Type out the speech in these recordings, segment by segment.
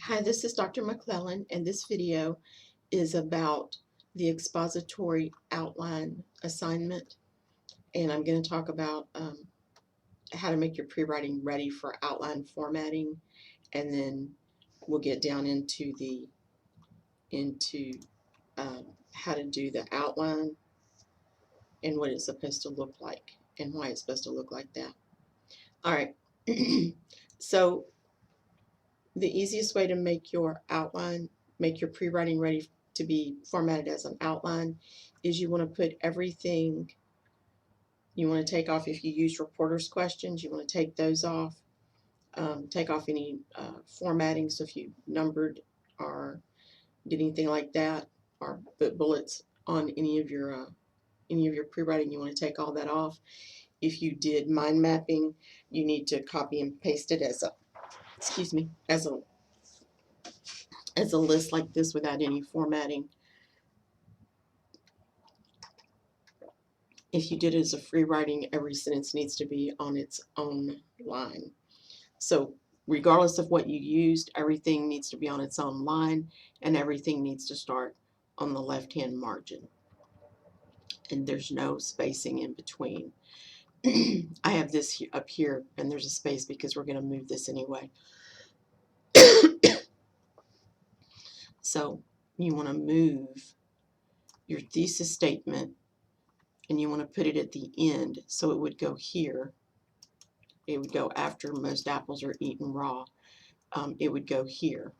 Hi, this is Dr. McClellan, and this video is about the expository outline assignment. And I'm going to talk about how to make your pre-writing ready for outline formatting, and then we'll get down into how to do the outline and what it's supposed to look like and why it's supposed to look like that. All right. So the easiest way to make your outline, make your pre-writing ready to be formatted as an outline, is you want to put everything you want to take off. If you use reporter's questions, you want to take those off. Take off any formatting. So if you numbered or did anything like that, or put bullets on any of your pre-writing, you want to take all that off. If you did mind mapping, you need to copy and paste it as a as a list like this without any formatting. If you did it as a free writing, every sentence needs to be on its own line. So regardless of what you used, everything needs to be on its own line, and everything needs to start on the left-hand margin. And there's no spacing in between. I have this up here, and there's a space because we're going to move this anyway. So you want to move your thesis statement, and you want to put it at the end, so it would go here. It would go after most apples are eaten raw. It would go here.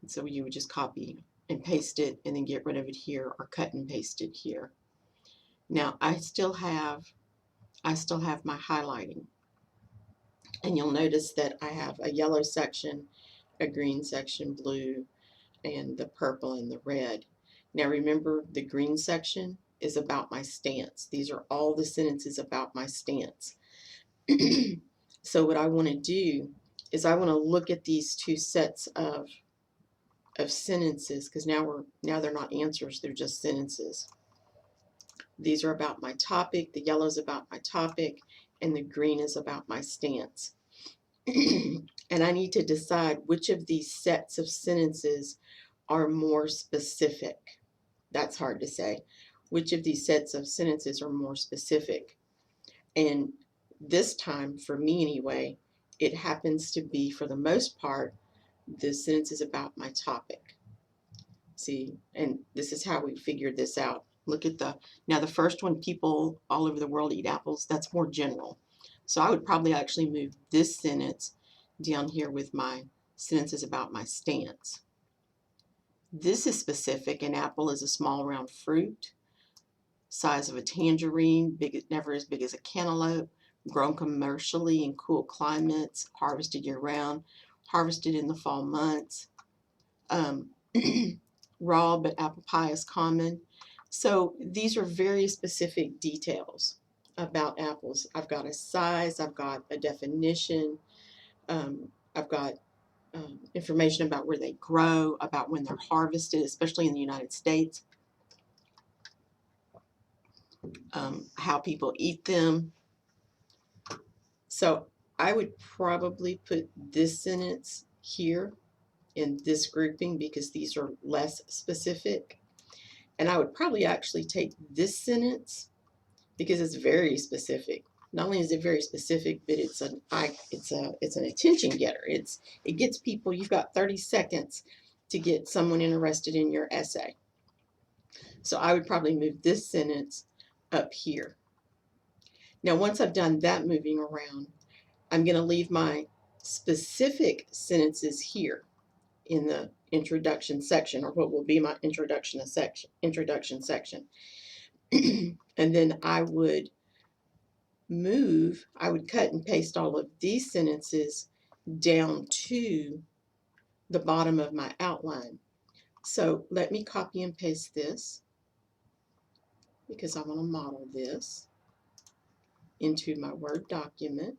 So you would just copy and paste it and then get rid of it here, or cut and paste it here. Now I still have my highlighting, and you'll notice that I have a yellow section, a green section, blue, and the purple and the red. Now remember, the green section is about my stance. These are all the sentences about my stance. So what I want to do is I want to look at these two sets of sentences, because now they're not answers, they're just sentences. These are about my topic, the yellow is about my topic, and the green is about my stance. And I need to decide which of these sets of sentences are more specific. That's hard to say. Which of these sets of sentences are more specific? And this time, for me anyway, it happens to be, for the most part, the sentences about my topic. See, and this is how we figured this out. Look at now the first one, people all over the world eat apples, that's more general. So I would probably actually move this sentence down here with my sentences about my stance. This is specific. An apple is a small round fruit, size of a tangerine, never as big as a cantaloupe, grown commercially in cool climates, harvested year-round, harvested in the fall months. Raw, but apple pie is common. So these are very specific details about apples. I've got a size, I've got a definition, I've got information about where they grow, about when they're harvested, especially in the United States, how people eat them. So I would probably put this sentence here in this grouping because these are less specific. And I would probably actually take this sentence because it's very specific. Not only is it very specific, but it's an attention getter. It gets people. You've got 30 seconds to get someone interested in your essay. So I would probably move this sentence up here. Now, once I've done that moving around, I'm going to leave my specific sentences here in the introduction section, or what will be my introduction section. And then I would cut and paste all of these sentences down to the bottom of my outline. So let me copy and paste this, because I want to model this into my Word document.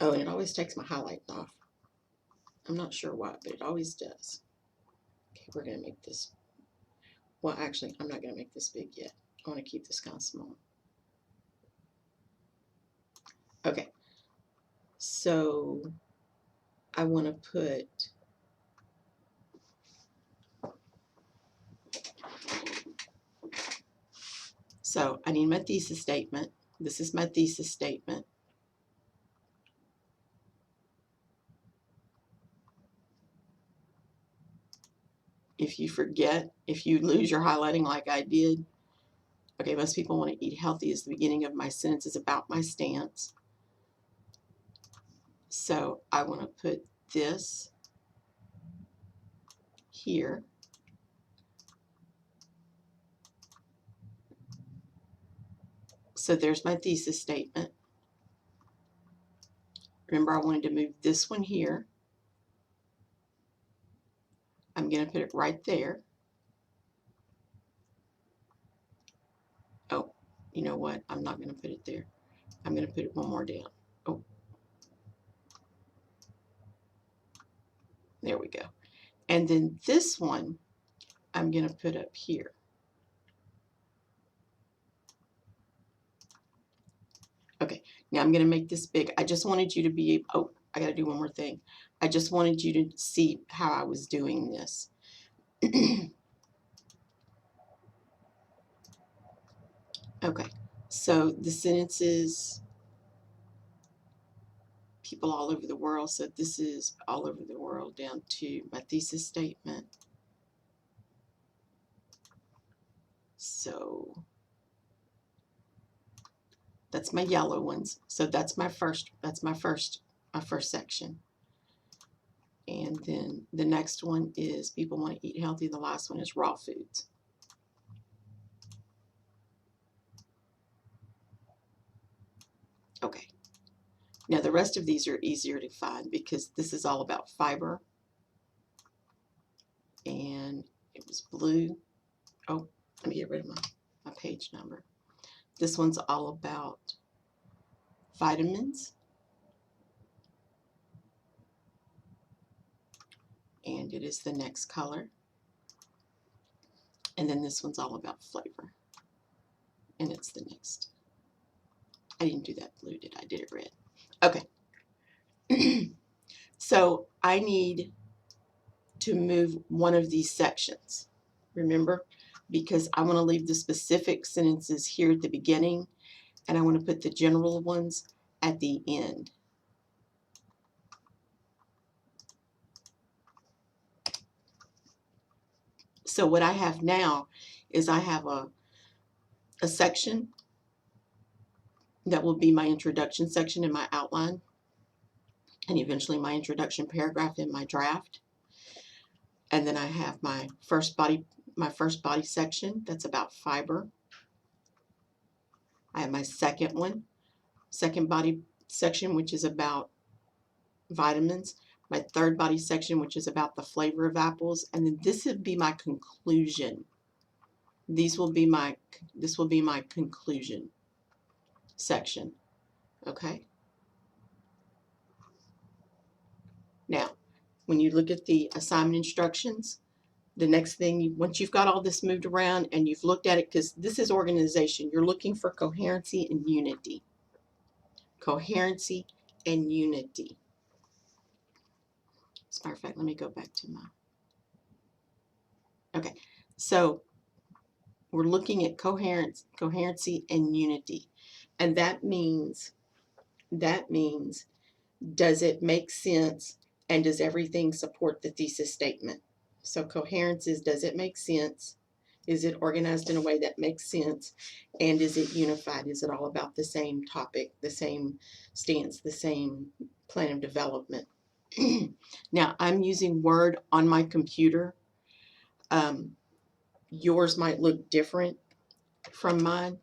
Oh, and it always takes my highlight off. I'm not sure why, but it always does. Okay, we're going to make this Well, actually, I'm not going to make this big yet. I want to keep this kind of small. Okay, so I want to put so I need my thesis statement. This is my thesis statement. If you forget, if you lose your highlighting like I did, okay, most people want to eat healthy is the beginning of my sentences about my stance. So I want to put this here. So there's my thesis statement. Remember, I wanted to move this one here. I'm going to put it right there. Oh, you know what? I'm not going to put it there. I'm going to put it one more down. Oh, there we go. And then this one, I'm going to put up here. Okay, now I'm going to make this big. I just wanted you to be able, oh, I got to do one more thing. I just wanted you to see how I was doing this. Okay, so the sentence is people all over the world. So this is all over the world down to my thesis statement. So that's my yellow ones. So that's my first section. And then the next one is people want to eat healthy. The last one is raw foods. Okay. Now the rest of these are easier to find because this is all about fiber. And it was blue. Oh, let me get rid of my page number. This one's all about vitamins. And it is the next color. And then this one's all about flavor. And it's the next. I didn't do that blue, did I? I did it red. Okay. So I need to move one of these sections. Remember? Because I want to leave the specific sentences here at the beginning, and I want to put the general ones at the end. So what I have now is I have a section that will be my introduction section in my outline, and eventually my introduction paragraph in my draft. And then I have my first body section that's about fiber. I have my second body section, which is about vitamins. My third body section, which is about the flavor of apples. And then this would be my conclusion. This will be my conclusion section. Okay. Now, when you look at the assignment instructions, the next thing, once you've got all this moved around and you've looked at it, because this is organization, you're looking for coherency and unity. Coherency and unity. As a matter of fact, let me go back to my, okay. So we're looking at coherency and unity. And that means, does it make sense and does everything support the thesis statement? So coherence is, does it make sense? Is it organized in a way that makes sense? And is it unified? Is it all about the same topic, the same stance, the same plan of development? Now, I'm using Word on my computer. Yours might look different from mine.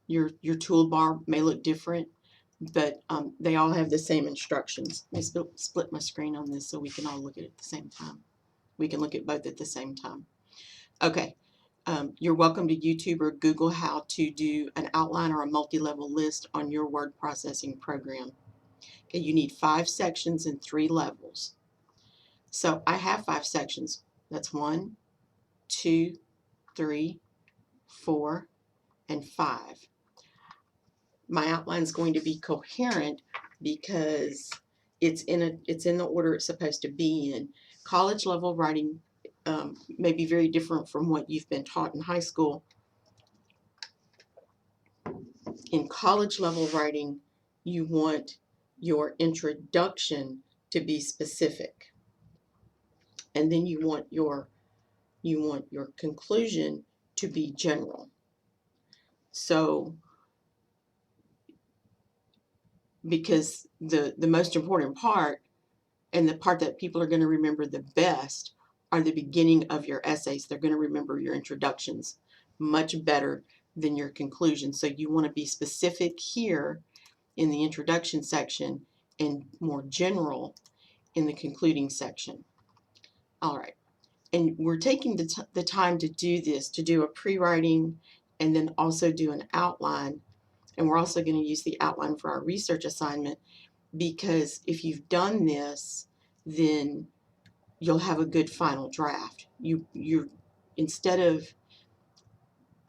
Your toolbar may look different, but they all have the same instructions. Let me split my screen on this so we can all look at it at the same time. We can look at both at the same time. Okay, you're welcome to YouTube or Google how to do an outline or a multi-level list on your word processing program. Okay, you need 5 sections and 3 levels. So I have 5 sections. That's 1, 2, 3, 4, and 5. My outline is going to be coherent because it's in the order it's supposed to be in. College level writing may be very different from what you've been taught in high school. In college level writing, you want your introduction to be specific, and then you want your conclusion to be general. So because the most important part, and the part that people are going to remember the best, are the beginning of your essays. They're going to remember your introductions much better than your conclusions. So you want to be specific here in the introduction section and more general in the concluding section. All right. And we're taking the time to do this, to do a pre-writing and then also do an outline. And we're also going to use the outline for our research assignment, because if you've done this, then you'll have a good final draft. You're instead of,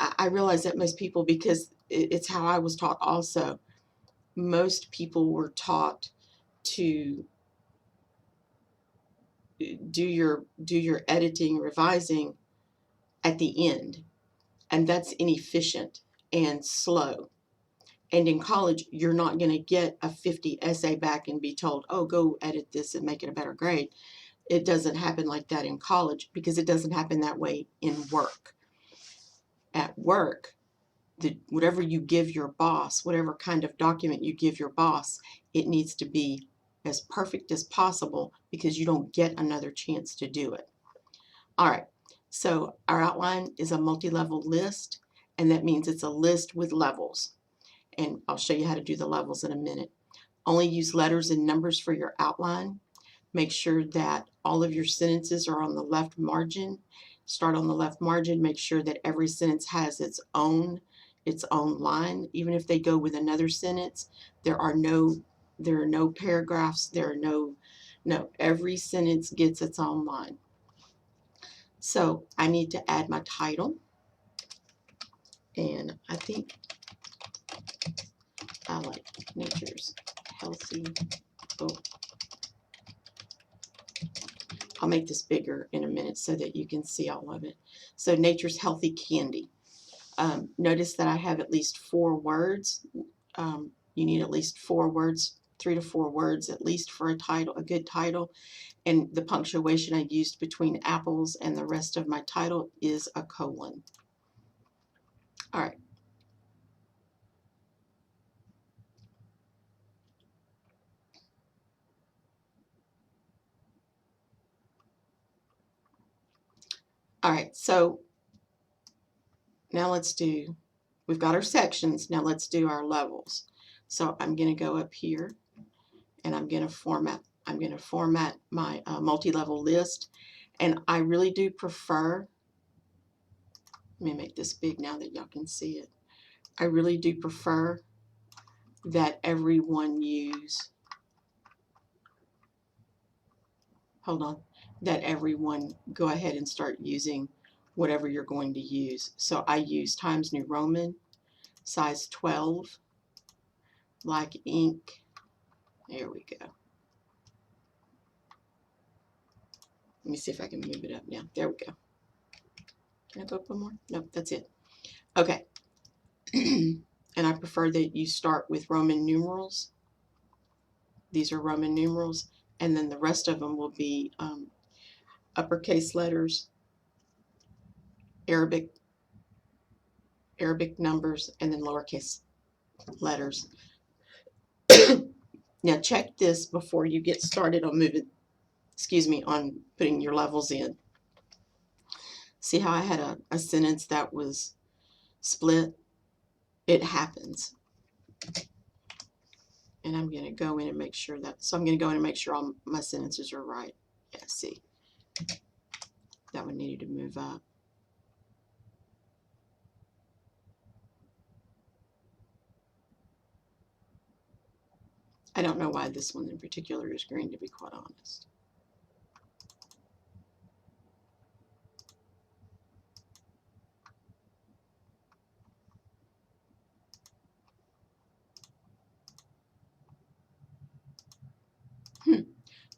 I realize that most people, because it's how I was taught also, most people were taught to do your editing, revising at the end, and that's inefficient and slow. And in college, you're not going to get a 50 essay back and be told, oh, go edit this and make it a better grade. It doesn't happen like that in college, because it doesn't happen that way in work. At work, whatever you give your boss, whatever kind of document you give your boss, it needs to be as perfect as possible, because you don't get another chance to do it. All right, so our outline is a multi-level list, and that means it's a list with levels. And I'll show you how to do the levels in a minute. Only use letters and numbers for your outline. Make sure that all of your sentences are on the left margin. Start on the left margin. Make sure that every sentence has its own line. Even if they go with another sentence, there are no paragraphs. There are no, every sentence gets its own line. So I need to add my title, and I think I like Nature's Healthy. Oh, I'll make this bigger in a minute so that you can see all of it. So Nature's Healthy Candy. Notice that I have at least 4 words. You need at least 4 words, 3 to 4 words at least for a title, a good title. And the punctuation I used between apples and the rest of my title is a colon. All right. All right, so now we've got our sections, now let's do our levels. So I'm going to go up here and I'm going to format my multi-level list, and I really do prefer, let me make this big now that y'all can see it. I really do prefer that everyone use, that everyone go ahead and start using whatever you're going to use. So I use Times New Roman, size 12, black ink. There we go. Let me see if I can move it up now. There we go. Can I go up one more? Nope, that's it. Okay. And I prefer that you start with Roman numerals. These are Roman numerals, and then the rest of them will be uppercase letters, Arabic numbers, and then lowercase letters. Now check this before you get started on on putting your levels in. See how I had a sentence that was split? It happens. And I'm going to go in and make sure so I'm going to go in and make sure all my sentences are right. Yeah, see, that one needed to move up. I don't know why this one in particular is green, to be quite honest.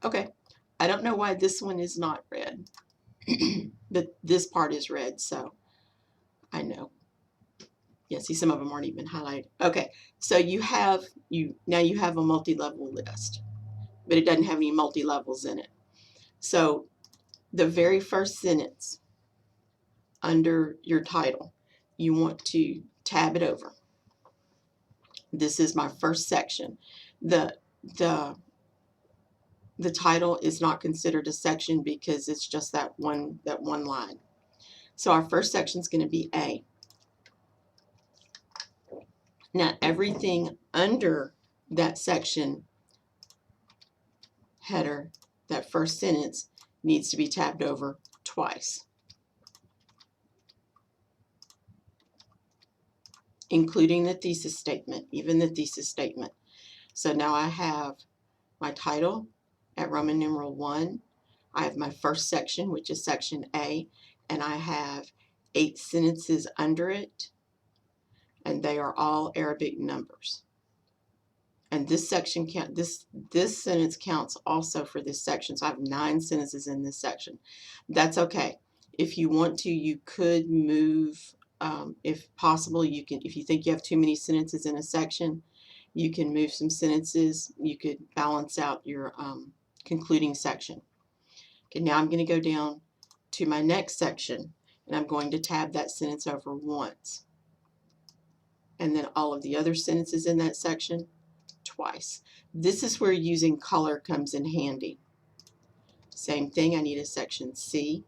Okay, I don't know why this one is not red, but this part is red, so I know. Yeah, see, some of them aren't even highlighted. Okay, so now you have a multi-level list, but it doesn't have any multi-levels in it. So the very first sentence under your title, you want to tab it over. This is my first section. The the the title is not considered a section because it's just that one line. So our first section is going to be A. Now everything under that section header, that first sentence, needs to be tabbed over twice, including the thesis statement, even the thesis statement. So now I have my title at Roman numeral 1. I have my first section, which is section A, and I have 8 sentences under it, and they are all Arabic numbers. And this section this sentence counts also for this section. So I have 9 sentences in this section. That's okay. If you want to, you could move, if possible, you can, if you think you have too many sentences in a section, you can move some sentences. You could balance out your concluding section. Okay, now I'm going to go down to my next section, and I'm going to tab that sentence over once. And then all of the other sentences in that section twice. This is where using color comes in handy. Same thing, I need a section C.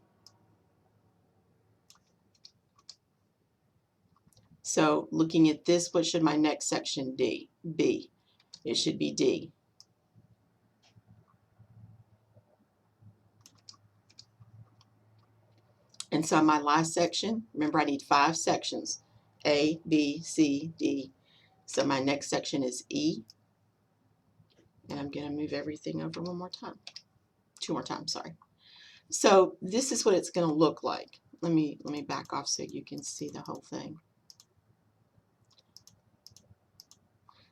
So looking at this, what should my next section be? It should be D. And so my last section, remember I need 5 sections, A, B, C, D. So my next section is E. And I'm going to move everything over one more time. 2 more times, sorry. So this is what it's going to look like. Let me back off so you can see the whole thing.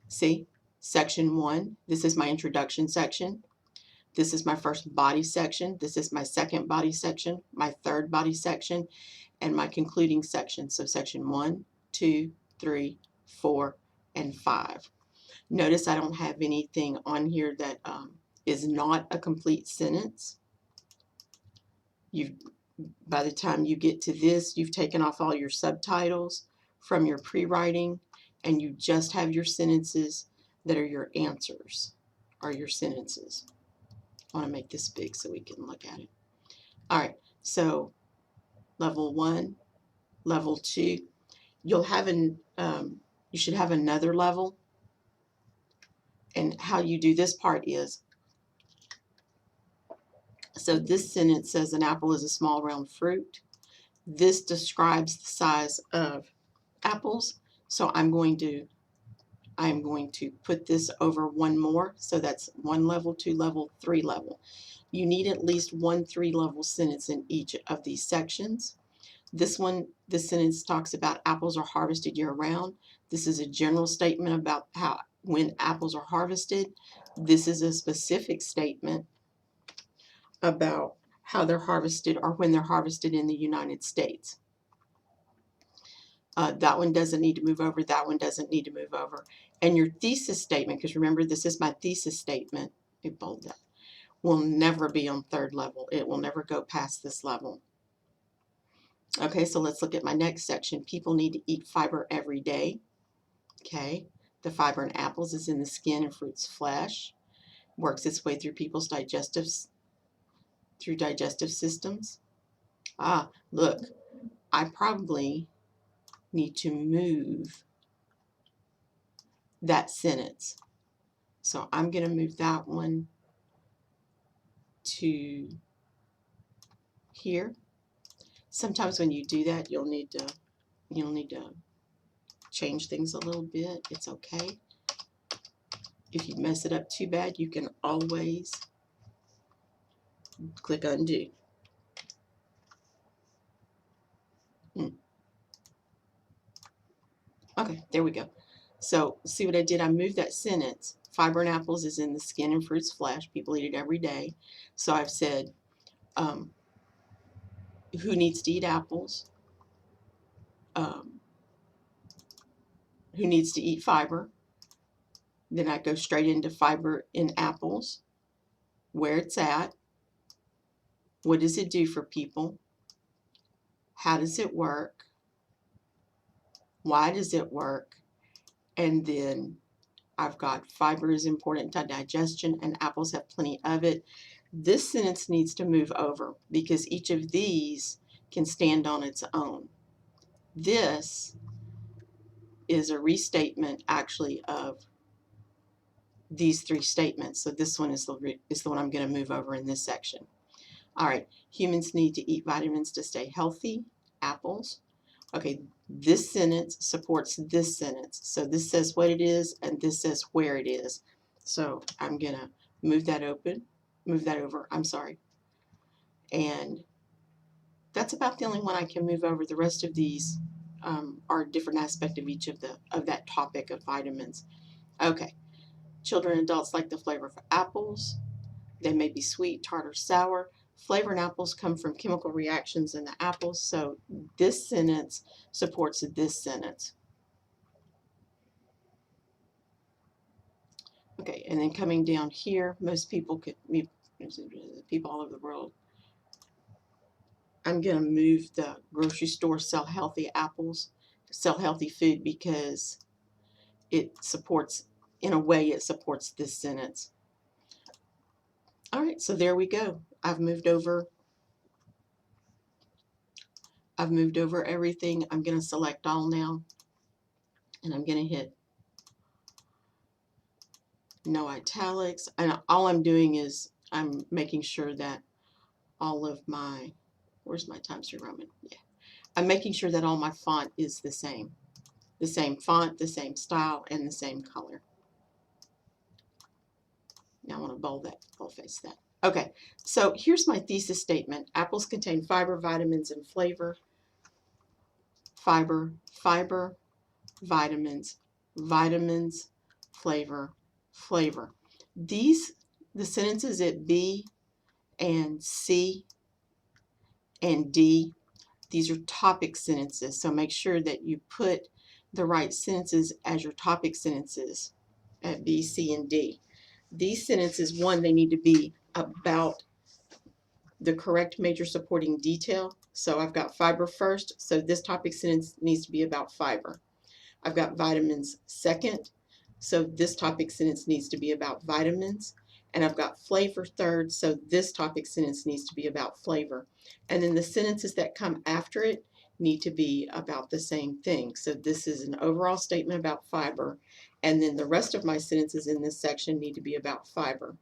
See, section 1, this is my introduction section. This is my first body section. This is my second body section, my third body section, and my concluding section. So section 1, 2, 3, 4, and 5. Notice I don't have anything on here that is not a complete sentence. By the time you get to this, you've taken off all your subtitles from your pre-writing, and you just have your sentences that are your answers, are your sentences. I want to make this big so we can look at it. All right, so level 1, level 2. You should have another level. And how you do this part is, so this sentence says an apple is a small round fruit. This describes the size of apples. So I'm going to put this over one more. So that's 1 level, 2 level, 3 level. You need at least 1 3-level sentence in each of these sections. This sentence talks about apples are harvested year-round. This is a general statement about when apples are harvested. This is a specific statement about how they're harvested or when they're harvested in the United States. That one doesn't need to move over. That one doesn't need to move over. And your thesis statement, because remember this is my thesis statement, let me bold that, will never be on 3rd level. It will never go past this level. Okay, so let's look at my next section. People need to eat fiber every day. Okay, the fiber in apples is in the skin and fruit's flesh. Works its way through people's digestive systems. Ah, look, I probably need to move that sentence. So I'm going to move that one to here. Sometimes when you do that, you'll need to change things a little bit. It's okay. If you mess it up too bad, you can always click undo. Okay, there we go. So see what I did? I moved that sentence fiber in apples is in the skin and fruit's flesh. People eat it every day. So I've said, who needs to eat apples? Um, who needs to eat fiber? Then I go straight into fiber in apples, where it's at, what does it do for people, how does it work, why does it work, and then I've got fiber is important to digestion and apples have plenty of it. This sentence needs to move over because each of these can stand on its own. This is a restatement actually of these three statements. So this one is the one I'm going to move over in this section. All right, humans need to eat vitamins to stay healthy, apples. Okay, this sentence supports this sentence. So this says what it is and this says where it is. So I'm going to move that over, I'm sorry. And that's about the only one I can move over. The rest of these are a different aspect of each of that topic of vitamins. Okay, children and adults like the flavor of apples. They may be sweet, tart, or sour. Flavor in apples come from chemical reactions in the apples, so this sentence supports this sentence. Okay, and then coming down here, most people people all over the world. I'm going to move the grocery store sell healthy apples, sell healthy food, because it supports, in a way, it supports this sentence. All right, so there we go. I've moved over everything. I'm going to select all now, and I'm going to hit no italics. And all I'm doing is I'm making sure that all of my, where's my Times New Roman? Yeah. I'm making sure that all my font is the same font, the same style, and the same color. Now I want to boldface that. Okay, so here's my thesis statement. Apples contain fiber, vitamins, and flavor. Fiber, fiber, vitamins, vitamins, flavor, flavor. The sentences at B and C and D, these are topic sentences. So make sure that you put the right sentences as your topic sentences at B, C, and D. These sentences, one, they need to be about the correct major supporting detail. So I've got fiber first, so this topic sentence needs to be about fiber. I've got vitamins second, so this topic sentence needs to be about vitamins. And I've got flavor third, so this topic sentence needs to be about flavor. And then the sentences that come after it need to be about the same thing. So this is an overall statement about fiber, and then the rest of my sentences in this section need to be about fiber.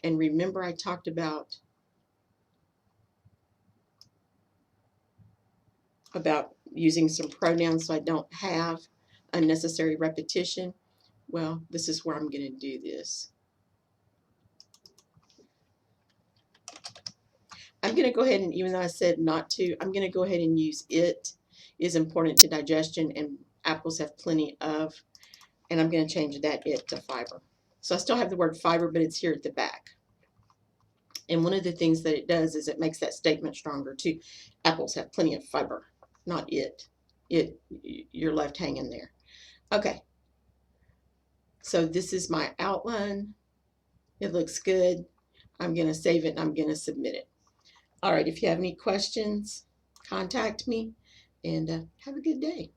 And remember, I talked about using some pronouns so I don't have unnecessary repetition. Well, this is where I'm going to do this. I'm going to go ahead and, even though I said not to, I'm going to go ahead and use it is important to digestion and apples have plenty of, and I'm going to change that it to fiber. So I still have the word fiber, but it's here at the back. And one of the things that it does is it makes that statement stronger too. Apples have plenty of fiber, not it. You're left hanging there. Okay. So this is my outline. It looks good. I'm going to save it and I'm going to submit it. All right, if you have any questions, contact me, and have a good day.